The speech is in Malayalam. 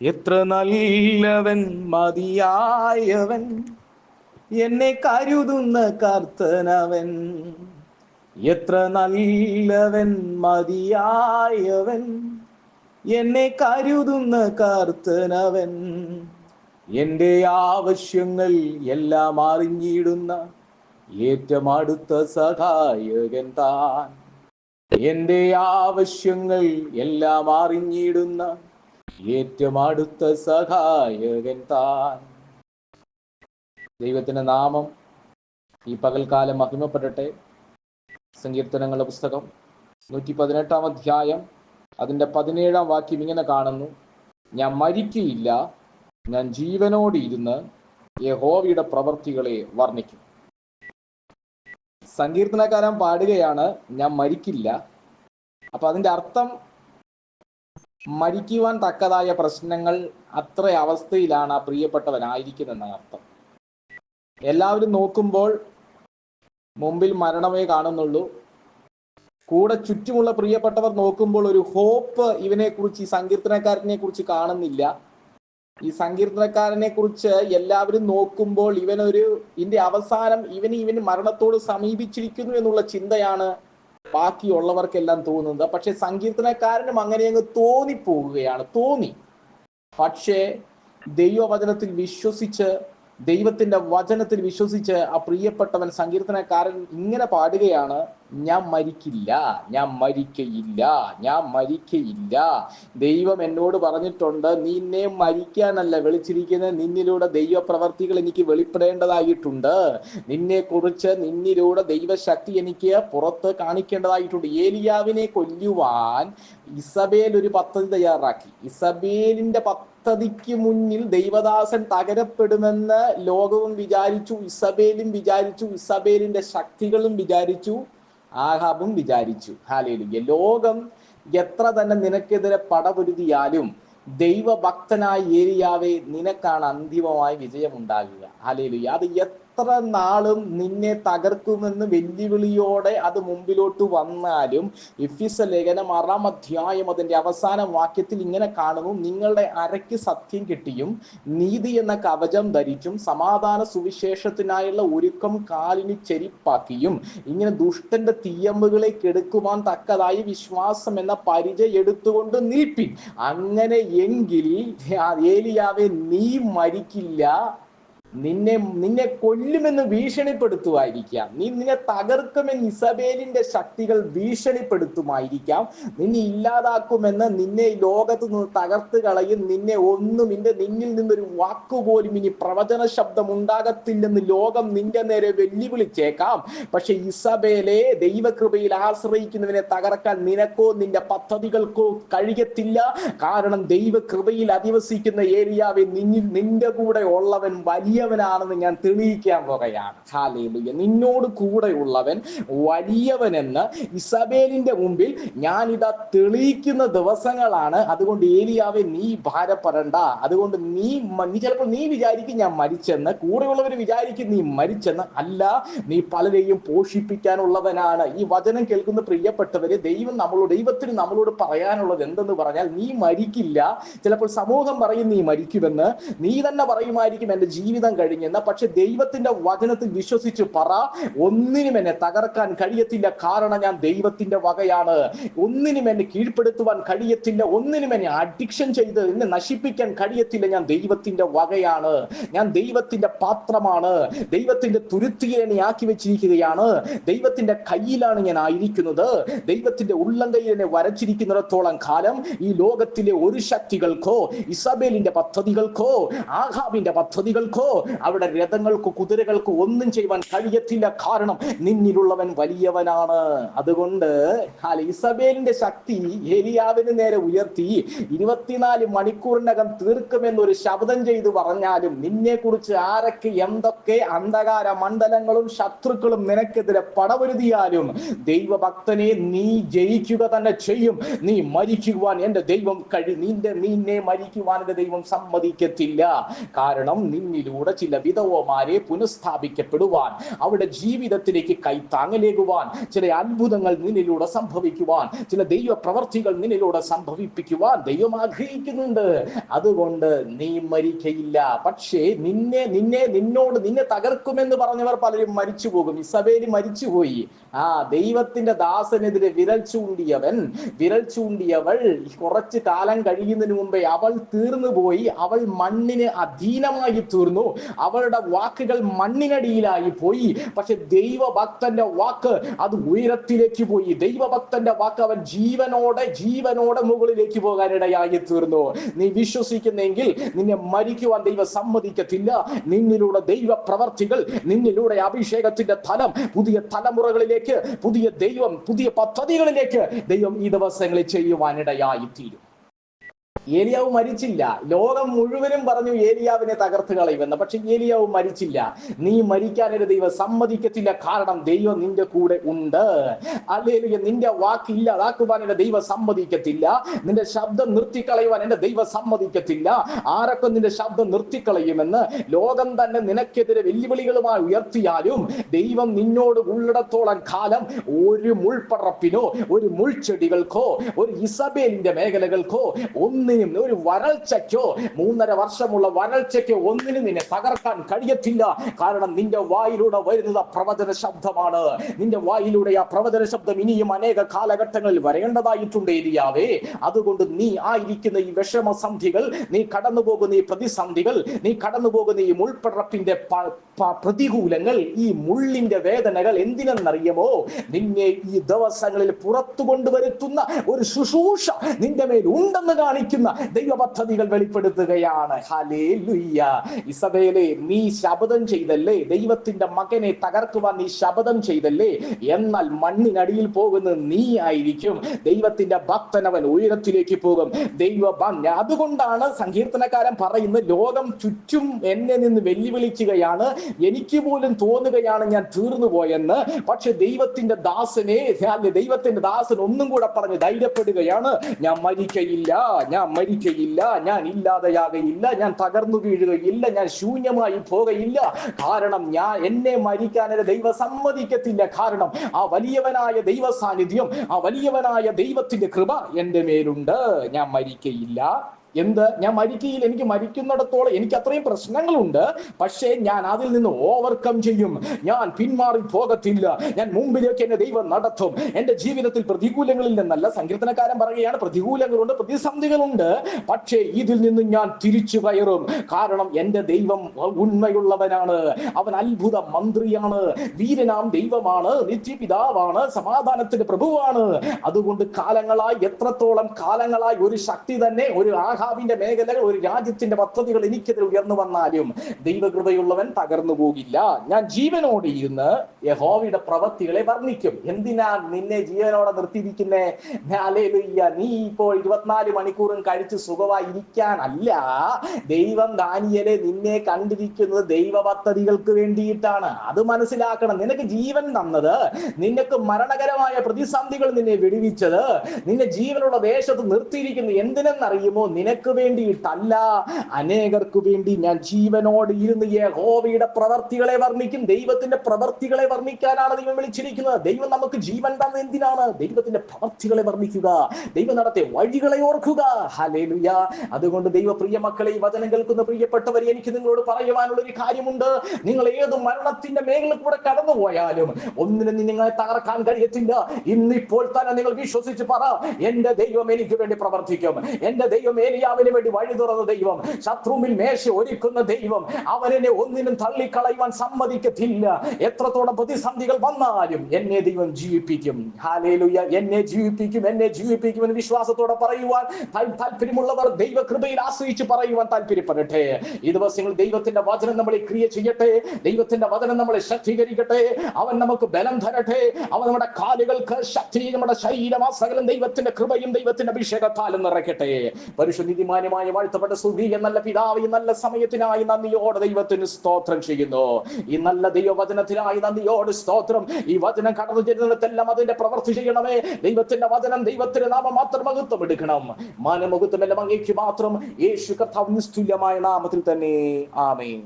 എത്ര നല്ലവൻ മതിയായവൻ, എന്നെ കരുതുന്ന കർത്തനവൻ. എത്ര നല്ലവൻ മതിയായവൻ, എന്നെ കരുതുന്ന കർത്തനവൻ. എൻ്റെ ആവശ്യങ്ങൾ എല്ലാം അറിഞ്ഞിടുന്ന ഏറ്റവും അടുത്ത സഹായകൻ താൻ. എൻ്റെ ആവശ്യങ്ങൾ എല്ലാം അറിഞ്ഞിടുന്ന ഏറ്റവും അടുത്ത സഹായകൻ താൻ. ദൈവത്തിന്റെ നാമം ഈ പകൽക്കാലം മഹിമപ്പെടട്ടെ. സങ്കീർത്തനങ്ങളുടെ പുസ്തകം 118 അധ്യായം അതിൻ്റെ 17 വാക്യം ഇങ്ങനെ കാണുന്നു: ഞാൻ മരിക്കയില്ല, ഞാൻ ജീവനോടെ ഇരുന്ന് യഹോവയുടെ പ്രവൃത്തികളെ വർണ്ണിക്കും. സങ്കീർത്തനക്കാരൻ പാടുകയാണ്, ഞാൻ മരിക്കില്ല. അപ്പൊ അതിന്റെ അർത്ഥം മരിക്കുവാൻ തക്കതായ പ്രശ്നങ്ങൾ അത്ര അവസ്ഥയിലാണ് ആ പ്രിയപ്പെട്ടവനായിരിക്കുന്നെന്ന അർത്ഥം. എല്ലാവരും നോക്കുമ്പോൾ മുമ്പിൽ മരണമേ കാണുന്നുള്ളൂ. കൂടെ ചുറ്റുമുള്ള പ്രിയപ്പെട്ടവർ നോക്കുമ്പോൾ ഒരു ഹോപ്പ് ഇവനെ കുറിച്ച്, ഈ സങ്കീർത്തനക്കാരനെ കുറിച്ച് കാണുന്നില്ല. ഈ സങ്കീർത്തനക്കാരനെ കുറിച്ച് എല്ലാവരും നോക്കുമ്പോൾ ഇതിന്റെ അവസാനം ഇവന് മരണത്തോട് സമീപിച്ചിരിക്കുന്നു എന്നുള്ള ചിന്തയാണ് ബാക്കിയുള്ളവർക്കെല്ലാം തോന്നുന്നത്. പക്ഷെ സങ്കീർത്തനക്കാരനും അങ്ങനെ അങ്ങ് തോന്നി. പക്ഷേ ദൈവവചനത്തിൽ വിശ്വസിച്ച്, ദൈവത്തിന്റെ വചനത്തിൽ വിശ്വസിച്ച് ആ പ്രിയപ്പെട്ടവൻ സങ്കീർത്തനക്കാരൻ ഇങ്ങനെ പാടുകയാണ്: ഞാൻ മരിക്കില്ല, ഞാൻ മരിക്കയില്ല. ദൈവം എന്നോട് പറഞ്ഞിട്ടുണ്ട്, നിന്നെ മരിക്കാനല്ല വിളിച്ചിരിക്കുന്നത്, നിന്നിലൂടെ ദൈവപ്രവർത്തികൾ എനിക്ക് വെളിപ്പെടേണ്ടതായിട്ടുണ്ട്. നിന്നിലൂടെ ദൈവശക്തി എനിക്ക് പുറത്ത് കാണിക്കേണ്ടതായിട്ടുണ്ട്. ഏലിയാവിനെ കൊല്ലുവാൻ ഇസബേൽ ഒരു പദ്ധതി തയ്യാറാക്കി. ഇസബേലിന്റെ പദ്ധതിക്ക് മുന്നിൽ ദൈവദാസൻ തകരപ്പെടുമെന്ന് ലോകവും വിചാരിച്ചു, ഇസബേലും വിചാരിച്ചു, ഇസബേലിന്റെ ശക്തികളും വിചാരിച്ചു, ആഹാബും വിചാരിച്ചു. ഹല്ലേലൂയ. ലോകം എത്ര തന്നെ നിനക്കെതിരെ പടപൊരുതിയാലും ദൈവഭക്തനായ ഏലിയാവേ, നിനക്കാണ് അന്തിമമായി വിജയമുണ്ടാകുക. ഹല്ലേലൂയ. അത് എത്ര നാളും നിന്നെ തകർക്കുമെന്ന് വെല്ലുവിളിയോടെ അത് മുമ്പിലോട്ട് വന്നാലും, എഫെസ്യ ലേഖനം 6 അധ്യായം അതിന്റെ അവസാന വാക്യത്തിൽ ഇങ്ങനെ കാണുന്നു: നിങ്ങളുടെ അരയ്ക്ക് സത്യം കിട്ടിയും നീതി എന്ന കവചം ധരിച്ചും സമാധാന സുവിശേഷത്തിനായുള്ള ഒരുക്കം കാലിന് ചെരിപ്പാക്കിയും ഇങ്ങനെ ദുഷ്ടന്റെ തീയമ്പുകളെ കെടുക്കുവാൻ തക്കതായി വിശ്വാസം എന്ന പരിചയം എടുത്തുകൊണ്ട് നിൽപ്പിൻ. അങ്ങനെ എങ്കിൽ ഏലിയാവേ, നീ മരിക്കില്ല, നിന്നെ കൊല്ലുമെന്ന് ഭീഷണിപ്പെടുത്തുമായിരിക്കാം, നിന്നെ തകർക്കുമെന്ന് ഇസബേലിന്റെ ശക്തികൾ ഭീഷണിപ്പെടുത്തുമായിരിക്കാം, നിന്നെ ഇല്ലാതാക്കുമെന്ന്, നിന്നെ ലോകത്ത് നിന്ന് തകർത്ത് കളയും, നിന്നിൽ നിന്നൊരു വാക്കുപോലും ഇനി പ്രവചന ശബ്ദം ഉണ്ടാകത്തില്ലെന്ന് ലോകം നിന്റെ നേരെ വെല്ലുവിളിച്ചേക്കാം. പക്ഷെ ഇസബേലെ, ദൈവകൃപയിൽ ആശ്രയിക്കുന്നവനെ തകർക്കാൻ നിനക്കോ നിന്റെ പദ്ധതികൾക്കോ കഴിയത്തില്ല. കാരണം ദൈവകൃപയിൽ അധിവസിക്കുന്ന ഏലിയാവേ, നിന്റെ കൂടെ ഉള്ളവൻ വലിയവനാണെന്ന് ഞാൻ തെളിയിക്കാൻ പോകുകയാണ്. ഹല്ലേലൂയ. നിന്നോട് കൂടെയുള്ളവൻ വലിയവനെന്ന് ഇസബേലിന്റെ മുമ്പിൽ ഞാനിതാ തെളിയിക്കുന്ന ദിവസങ്ങളാണ്. അതുകൊണ്ട് ഏലിയാവേ, നീ ഭാരപ്പെടണ്ട. അതുകൊണ്ട് നീ ചിലപ്പോൾ വിചാരിക്കും ഞാൻ മരിച്ചെന്ന്, കൂടെയുള്ളവർ വിചാരിക്കും നീ മരിച്ചെന്ന്. അല്ല, നീ പലരെയും പോഷിപ്പിക്കാനുള്ളവനാണ്. ഈ വചനം കേൾക്കുന്ന പ്രിയപ്പെട്ടവരെ, ദൈവത്തിന് നമ്മളോട് പറയാനുള്ളത് എന്തെന്ന് പറഞ്ഞാൽ, നീ മരിക്കില്ല. ചിലപ്പോൾ സമൂഹം പറയും നീ മരിക്കുമെന്ന്, നീ തന്നെ പറയുമായിരിക്കും എന്റെ ജീവിതം കഴിഞ്ഞെന്ന്. പക്ഷെ ദൈവത്തിന്റെ വചനത്തിൽ വിശ്വസിച്ച് പറ, ഒന്നിനും എന്നെ തകർക്കാൻ കഴിയത്തില്ല, കാരണം ഞാൻ ദൈവത്തിന്റെ വകയാണ്. ഒന്നിനും എന്നെ കീഴ്പ്പെടുത്തുവാൻ കഴിയത്തില്ല, ഒന്നിനും എന്നെ അഡിക്ഷൻ ചെയ്ത് എന്നെ നശിപ്പിക്കാൻ കഴിയത്തില്ല. ഞാൻ ദൈവത്തിന്റെ വകയാണ്, ഞാൻ ദൈവത്തിന്റെ പാത്രമാണ്, ദൈവത്തിന്റെ തുരുത്തിയിൽ എന്നെ ആക്കി വെച്ചിരിക്കുകയാണ്, ദൈവത്തിന്റെ കയ്യിലാണ് ഞാൻ ആയിരിക്കുന്നത്. ദൈവത്തിന്റെ ഉള്ളം കയ്യിൽ എന്നെ വരച്ചിരിക്കുന്നിടത്തോളം കാലം ഈ ലോകത്തിലെ ഒരു ശക്തികൾക്കോ ഇസബേലിന്റെ പദ്ധതികൾക്കോ ആഹാബിന്റെ പദ്ധതികൾക്കോ അവിടെ രഥങ്ങൾക്കോ കുതിരകൾക്കോ ഒന്നും ചെയ്യുവാൻ കഴിയത്തില്ല, കാരണം നിന്നിലുള്ളവൻ വലിയവനാണ്. അതുകൊണ്ട് ഇസബേലിന്റെ ശക്തി ഏലിയാവിന് നേരെ ഉയർത്തി 24 മണിക്കൂറിനകം തീർക്കുമെന്നൊരു ശബ്ദം ചെയ്തു പറഞ്ഞാലും, നിന്നെ കുറിച്ച് ആരൊക്കെ എന്തൊക്കെ അന്ധകാര മണ്ഡലങ്ങളും ശത്രുക്കളും നിനക്കെതിരെ പടവരുതിയാലും, ദൈവഭക്തനെ, നീ ജയിക്കുക തന്നെ ചെയ്യും. നീ മരിക്കുവാൻ എന്റെ ദൈവം നിന്നെ മരിക്കുവാൻ എന്റെ ദൈവം സമ്മതിക്കത്തില്ല. കാരണം നിന്നിലൂടെ ദൈവകൃപയിലൂടെ ചില വിധവമാരെ പുനഃസ്ഥാപിക്കപ്പെടുവാൻ, അവരുടെ ജീവിതത്തിലേക്ക് കൈത്താങ്ങലേകുവാൻ, ചില അത്ഭുതങ്ങൾ നിന്നിലൂടെ സംഭവിക്കുവാൻ, ചില ദൈവ പ്രവർത്തികൾ നിന്നിലൂടെ സംഭവിപ്പിക്കുവാൻ ദൈവം ആഗ്രഹിക്കുന്നുണ്ട്. അതുകൊണ്ട് നീ മരിക്കയില്ല. പക്ഷേ നിന്നെ തകർക്കുമെന്ന് പറഞ്ഞവർ പലരും മരിച്ചു പോകും. ഇസബേൽ മരിച്ചുപോയി. ദൈവത്തിന്റെ ദാസനെതിരെ വിരൽ ചൂണ്ടിയവൾ കുറച്ചു കാലം കഴിയുന്നതിന് മുമ്പേ അവൾ തീർന്നു പോയി. അവൾ മണ്ണിന് അധീനമായി തീർന്നു. അവളുടെ വാക്കുകൾ മണ്ണിനടിയിലായി പോയി. പക്ഷെ ദൈവഭക്തന്റെ വാക്ക് അത് ഉയരത്തിലേക്ക് പോയി. ദൈവഭക്തന്റെ വാക്ക് അവൻ ജീവനോടെ മുകളിലേക്ക് പോകാനിടയായി തീർന്നു. നീ വിശ്വസിക്കുന്നെങ്കിൽ നിന്നെ മരിക്കുവാൻ ദൈവം സമ്മതിക്കത്തില്ല. നിന്നിലൂടെ ദൈവ പ്രവർത്തികൾ, നിന്നിലൂടെ അഭിഷേകത്തിന്റെ തലം പുതിയ തലമുറകളിലേക്ക്, പുതിയ പദ്ധതികളിലേക്ക് ദൈവം ഈ ദിവസങ്ങളിൽ ചെയ്യുവാനിടയായി തീരും. ഏലിയാവ് മരിച്ചില്ല. ലോകം മുഴുവനും പറഞ്ഞു ഏലിയാവിനെ തകർത്ത് കളയുമെന്ന്. പക്ഷെ ഏലിയാവ് മരിച്ചില്ല. നീ മരിക്കാൻ ഒരു ദൈവം സമ്മതിക്കത്തില്ല. കാരണം ദൈവം നിന്റെ കൂടെ ഉണ്ട്. ഹല്ലേലൂയ. നിന്റെ വാക്ക് ഇല്ലാതാക്കുവാൻ എന്റെ ദൈവം സമ്മതിക്കത്തില്ല. നിന്റെ ശബ്ദം നിർത്തിക്കളയുവാൻ എന്റെ ദൈവം സമ്മതിക്കത്തില്ല. ആരൊക്കെ നിന്റെ ശബ്ദം നിർത്തിക്കളയുമെന്ന് ലോകം തന്നെ നിനക്കെതിരെ വെല്ലുവിളികളുമായി ഉയർത്തിയാലും ദൈവം നിന്നോട് ഉള്ളിടത്തോളം കാലം ഒരു മുൾപ്പറപ്പിനോ, ഒരു മുൾച്ചെടികൾക്കോ, ഒരു ഇസബേലിന്റെ മേഖലകൾക്കോ, ഒരു വരൾച്ചയ്ക്കോ, 3.5 വർഷമുള്ള വരൾച്ചയ്ക്കോ ഒന്നിനും നിന്നെ തകർക്കാൻ കഴിയത്തില്ല. കാരണം നിന്റെ വായിലൂടെ വരുന്നത് പ്രവചന ശബ്ദമാണ്. നിന്റെ വായിലൂടെ ആ പ്രവചന ശബ്ദം ഇനിയും അനേക കാലഘട്ടങ്ങളിൽ വരേണ്ടതായിട്ടുണ്ട് ഏലിയാവേ. അതുകൊണ്ട് നീ ആയിരിക്കുന്ന ഈ വിഷമസന്ധികൾ, നീ കടന്നുപോകുന്ന ഈ പ്രതിസന്ധികൾ, നീ കടന്നുപോകുന്ന ഈ മുൾപ്പറപ്പിന്റെ പ്രതികൂലങ്ങൾ, ഈ മുള്ളിന്റെ വേദനകൾ എന്തിനെന്നറിയുമോ? നിന്നെ ഈ ദിവസങ്ങളിൽ പുറത്തു കൊണ്ടുവരുത്തുന്ന ഒരു ശുശ്രൂഷ നിന്റെ മേൽ ഉണ്ടെന്ന് കാണിക്കുന്ന ദൈവ പദ്ധതികൾ വെളിപ്പെടുത്തുകയാണ്. ഹല്ലേലൂയ. ഇസബേലേ, നീ ശപഥം ചെയ്തല്ലേ, ദൈവത്തിന്റെ മകനെ തകർക്കുവാൻ നീ ശപഥം ചെയ്തല്ലേ, എന്നാൽ മണ്ണിനടിയിൽ പോകുന്നത് നീ ആയിരിക്കും. ദൈവത്തിന്റെ ഭക്തനവൻ ഉയരത്തിലേക്ക് പോകും. അതുകൊണ്ടാണ് സങ്കീർത്തനക്കാരൻ പറയുന്നത്, ലോകം ചുറ്റും എന്നെ നിന്ന് വെല്ലുവിളിക്കുകയാണ്, എനിക്ക് പോലും തോന്നുകയാണ് ഞാൻ തീർന്നു പോയെന്ന്. പക്ഷെ ദൈവത്തിന്റെ ദാസൻ ഒന്നും കൂടെ പറഞ്ഞ് ധൈര്യപ്പെടുകയാണ്, ഞാൻ മരിക്കയില്ല, ഞാൻ ഇല്ലാതെയാകയില്ല, ഞാൻ തകർന്നു വീഴുകയില്ല, ഞാൻ ശൂന്യമായി പോകയില്ല. കാരണം എന്നെ മരിക്കാൻ ദൈവം സമ്മതിക്കത്തില്ല. കാരണം ആ വലിയവനായ ദൈവ സാന്നിധ്യം, ആ വലിയവനായ ദൈവത്തിന്റെ കൃപ എന്റെ മേലുണ്ട്. ഞാൻ മരിക്കയില്ല. ഞാൻ മരിക്കയില്ല. എനിക്ക് മരിക്കുന്നിടത്തോളം എനിക്ക് അത്രയും പ്രശ്നങ്ങളുണ്ട്. പക്ഷേ ഞാൻ അതിൽ നിന്ന് ഓവർകം ചെയ്യും. ഞാൻ പിന്മാറി പോകത്തില്ല. ഞാൻ മുമ്പിലേക്ക് എന്നെ ദൈവം നടത്തും. എന്റെ ജീവിതത്തിൽ പ്രതികൂലങ്ങളിൽ നിന്നല്ല, സങ്കീർത്തനക്കാരൻ പറയുകയാണ്, പ്രതികൂലങ്ങളുണ്ട്, പ്രതിസന്ധികളുണ്ട്, പക്ഷേ ഇതിൽ നിന്ന് ഞാൻ തിരിച്ചു കയറും. കാരണം എന്റെ ദൈവം ഉണ്മയുള്ളവനാണ്. അവൻ അത്ഭുത മന്ത്രിയാണ്, വീരനാം ദൈവമാണ്, നിത്യപിതാവാണ്, സമാധാനത്തിന്റെ പ്രഭുവാണ്. അതുകൊണ്ട് എത്രത്തോളം കാലങ്ങളായി ഒരു ശക്തി തന്നെ, ഒരു ആഹാബിന്റെ മേഖലകൾ, ഒരു രാജ്യത്തിന്റെ പദ്ധതികൾ എനിക്കെതിരെ ഉയർന്നു വന്നാലും ദൈവകൃപയുള്ളവൻ തകർന്നു പോകില്ല. ഞാൻ ജീവനോടെ ഇരുന്ന് യഹോവയുടെ പ്രവൃത്തികളെ വർണ്ണിക്കും. എന്തിനാ നിന്നെ ജീവനോടെ നിർത്തിയിരിക്കുന്നേ? ഹല്ലേലൂയ. നീ ഇപ്പോൾ 24 മണിക്കൂറും കഴിച്ച് സുഖമായി ഇരിക്കാനല്ല. ദൈവം ദാനിയേലേ നിന്നെ കണ്ടിരിക്കുന്നത് ദൈവ പദ്ധതികൾക്ക് വേണ്ടിയിട്ടാണ്. അത് മനസ്സിലാക്കണം. നിനക്ക് ജീവൻ തന്നത്, നിനക്ക് മരണകരമായ പ്രതിസന്ധികൾ നിന്നെ വിടുവിച്ചത്, നിന്നെ ജീവനുള്ള ദേശത്ത് നിർത്തിയിരിക്കുന്നത് എന്തിനെന്നറിയുമോ? നിനക്ക് വേണ്ടിയിട്ടല്ല, അനേകർക്ക് വേണ്ടി ഞാൻ ജീവനോട് ഇരുന്ന് യഹോവയുടെ പ്രവർത്തികളെ വർണ്ണിക്കും. ദൈവത്തിന്റെ പ്രവർത്തികളെ വർണ്ണിക്കാനാണ് ദൈവം വിളിച്ചിരിക്കുന്നത്. ദൈവം നമുക്ക് ജീവൻ തന്നത് എന്തിനാണ്? ദൈവത്തിന്റെ പ്രവർത്തികളെ വർണ്ണിക്കുക, ദൈവം നടത്തിയ വഴികളെ ഓർക്കുക. ഹല്ലേലൂയ. അതുകൊണ്ട് ദൈവപ്രിയ മക്കളെ, ഈ വചനം കേൾക്കുന്ന പ്രിയപ്പെട്ടവരെ, എനിക്ക് നിങ്ങളോട് പറയുവാനുള്ള ഒരു കാര്യമുണ്ട്. നിങ്ങൾ ഏത് മരണത്തിന്റെ മേഖല കൂടെ കടന്നുപോയാലും ഒന്നിനും നിങ്ങളെ തകർക്കാൻ കഴിയത്തില്ല. ഇന്നിപ്പോൾ തന്നെ നിങ്ങൾ വിശ്വസിച്ച് പറ, എന്റെ ദൈവം എനിക്ക് വേണ്ടി പ്രവർത്തിക്കും. എന്റെ ദൈവം ഏലിയാവിന് വേണ്ടി വഴി തുറന്ന ദൈവം, ശത്രുവിൽ മേശ ഒരുക്കുന്ന ദൈവം, അവനെ ഒന്നിനും തള്ളിക്കളയുവാൻ സമ്മതിക്കത്തില്ല. എത്രത്തോളം പ്രതിസന്ധികൾ വന്നാലും എന്നെ ദൈവം ജീവിപ്പിക്കും. ഹല്ലേലൂയ. എന്നെ ജീവിപ്പിക്കും എന്ന് വിശ്വാസത്തോടെ പറയുവാൻ താല്പര്യമുള്ളവർ ദൈവകൃപയിൽ ആശ്രയിച്ച് പറയുവാൻ താല്പര്യപ്പെടട്ടെ. ഈ ദിവസങ്ങൾ ദൈവത്തിന്റെ വചനം നമ്മളെ ക്രിയ ചെയ്യട്ടെ. ദൈവത്തിന്റെ വചനം നമ്മളെ ശക്തീകരിക്കട്ടെ. അവൻ നമുക്ക് ബലം തരട്ടെ. അവൻ നമ്മുടെ കാലുകൾക്ക് ശക്തി, നമ്മുടെ ശരീരമാസകലം ദൈവത്തിന്റെ കൃപയും ദൈവത്തിന്റെ അഭിഷേകത്താലും നിറയ്ക്കട്ടെ. പരിശുദ്ധീതിമാന്യമായ വാഴ്ത്തപ്പെട്ട സ്വർഗ്ഗീയ നല്ല പിതാവ്, ഈ നല്ല സമയത്തിനായി നന്ദിയോടെ ദൈവത്തിന് സ്തോത്രം ചെയ്യുന്നു. ഈ നല്ല ദൈവവചനത്തിനായി നന്ദിയോട് സ്തോത്രം. ഈ വചനം കടന്നു ചെല്ലുന്നിടത്തെല്ലാം അതിന്റെ പ്രവൃത്തി ചെയ്യണമേ. ദൈവത്തിന്റെ വചനം, ദൈവത്തിന്റെ നാമം മാത്രം മഹത്വം എടുക്കണം. മാനമഹത്വം എല്ലാം അങ്ങേക്ക് മാത്രം, യേശു കർത്താവിന്റെ തുല്യമായ നാമത്തിൽ തന്നെ. ആമേൻ.